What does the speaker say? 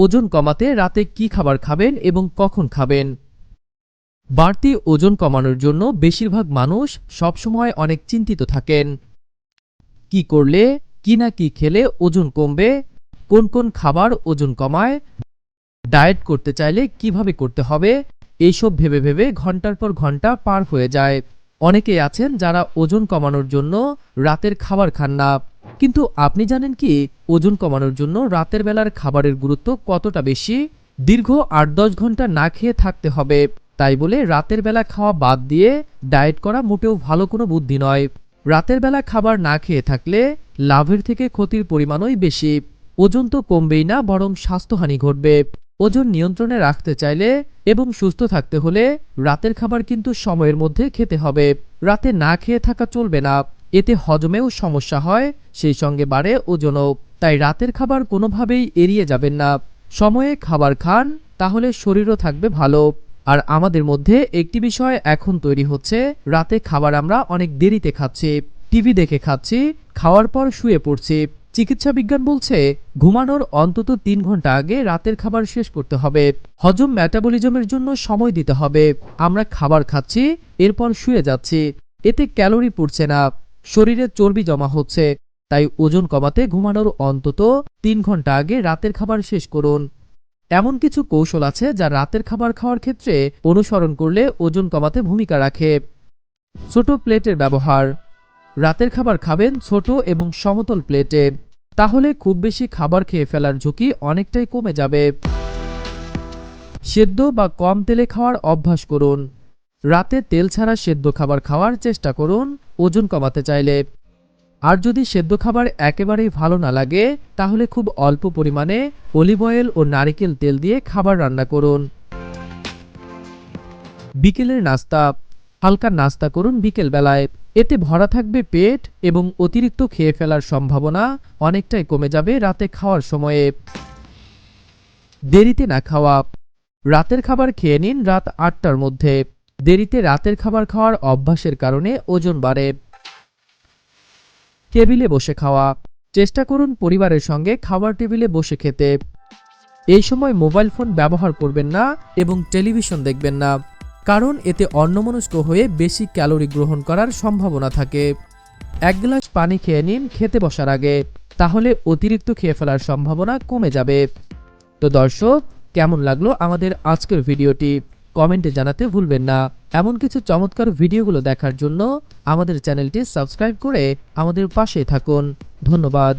ওজন কমাতে রাতে কি খাবার খাবেন এবং কখন খাবেন? বাড়তি ওজন কমানোর জন্য বেশিরভাগ মানুষ সবসময় অনেক চিন্তিত থাকেন। কি করলে, কি না কি খেলে ওজন কমবে, কোন কোন খাবার ওজন কমায়, ডায়েট করতে চাইলে কিভাবে করতে হবে, এইসব ভেবে ভেবে ঘন্টার পর ঘন্টা পার হয়ে যায়। অনেকেই আছেন যারা ওজন কমানোর জন্য রাতের খাবার খান না। কিন্তু আপনি জানেন কি ওজন কমানোর জন্য রাতের বেলার খাবারের গুরুত্ব কতটা বেশি? দীর্ঘ ৮-১০ ঘন্টা না খেয়ে থাকতে হবে, তাই বলে রাতের বেলা খাওয়া বাদ দিয়ে ডায়েট করা মোটেও ভালো কোনো বুদ্ধি নয়। রাতের বেলা খাবার না খেয়ে থাকলে লাভের থেকে ক্ষতির পরিমাণই বেশি। ওজন তো কমবেই না, বরং স্বাস্থ্যহানি ঘটবে। ওজন নিয়ন্ত্রণে রাখতে চাইলে এবং সুস্থ থাকতে হলে রাতের খাবার কিন্তু সময়ের মধ্যে খেতে হবে। রাতে না খেয়ে থাকা চলবে না, এতে হজমেও সমস্যা হয়, সেই সঙ্গে বাড়ে ওজনও। তাই রাতের খাবার কোনোভাবেই এড়িয়ে যাবেন না। সময়ে খাবার খান, তাহলে শরীরও থাকবে ভালো। আর আমাদের মধ্যে একটি বিষয় এখন তৈরি হচ্ছে, রাতে খাবার আমরা অনেক দেরিতে খাচ্ছি, টিভি দেখে খাচ্ছি, খাওয়ার পর শুয়ে পড়ছি। চিকিৎসা বিজ্ঞান বলছে ঘুমানোর অন্তত ৩ ঘন্টা আগে রাতের খাবার শেষ করতে হবে। হজম মেটাবলিজমের জন্য সময় দিতে হবে। আমরা খাবার খাচ্ছি, এরপর শুয়ে যাচ্ছি, এতে ক্যালোরি পুড়ছে না, শরীরে চর্বি জমা হচ্ছে। তাই ওজন কমাতে ঘুমানোর অন্তত ৩ ঘন্টা আগে রাতের খাবার শেষ করুন। এমন কিছু কৌশল আছে যা রাতের খাবার খাওয়ার ক্ষেত্রে অনুসরণ করলে ওজন কমাতে ভূমিকা রাখে। ছোট প্লেটের ব্যবহার। রাতের খাবার খাবেন ছোট এবং সমতল প্লেটে, তাহলে খুব বেশি খাবার খেয়ে ফেলার ঝুঁকি অনেকটাই কমে যাবে। সেদ্ধ বা কম তেলে খাওয়ার অভ্যাস করুন। রাতে তেল ছাড়া সেদ্ধ খাবার খাওয়ার চেষ্টা করুন ওজন কমাতে চাইলে। আর যদি সেদ্ধ খাবার একেবারেই ভালো না লাগে, তাহলে খুব অল্প পরিমাণে অলিভ অয়েল ও নারিকেল তেল দিয়ে খাবার রান্না করুন। বিকেলের নাস্তা। হালকা নাস্তা করুন বিকেল বেলায়, এতে ভরা থাকবে পেট এবং অতিরিক্ত খেয়ে ফেলার সম্ভাবনা অনেকটাই কমে যাবে রাতে খাওয়ার সময়ে। দেরিতে না খাওয়া। রাতের খাবার খেয়ে নিন রাত ৮টার মধ্যে। দেরিতে রাতের খাবার খাওয়ার অভ্যাসের কারণে ওজন বাড়ে। টেবিলে বসে খাওয়া। চেষ্টা করুন পরিবারের সঙ্গে খাবার টেবিলে বসে খেতে। এই সময় মোবাইল ফোন ব্যবহার করবেন না এবং টেলিভিশন দেখবেন না, কারণ এতে অন্যমনস্ক হয়ে বেশি ক্যালোরি গ্রহণ করার সম্ভাবনা থাকে। ১ গ্লাস পানি খেয়ে নিন খেতে বসার আগে, তাহলে অতিরিক্ত খেয়ে ফেলার সম্ভাবনা কমে যাবে। তো দর্শক, কেমন লাগলো আমাদের আজকের ভিডিওটি? কমেন্টে জানাতে ভুলবেন না। এমন কিছু চমৎকার ভিডিওগুলো দেখার জন্য আমাদের চ্যানেলটি সাবস্ক্রাইব করে আমাদের পাশে থাকুন। ধন্যবাদ।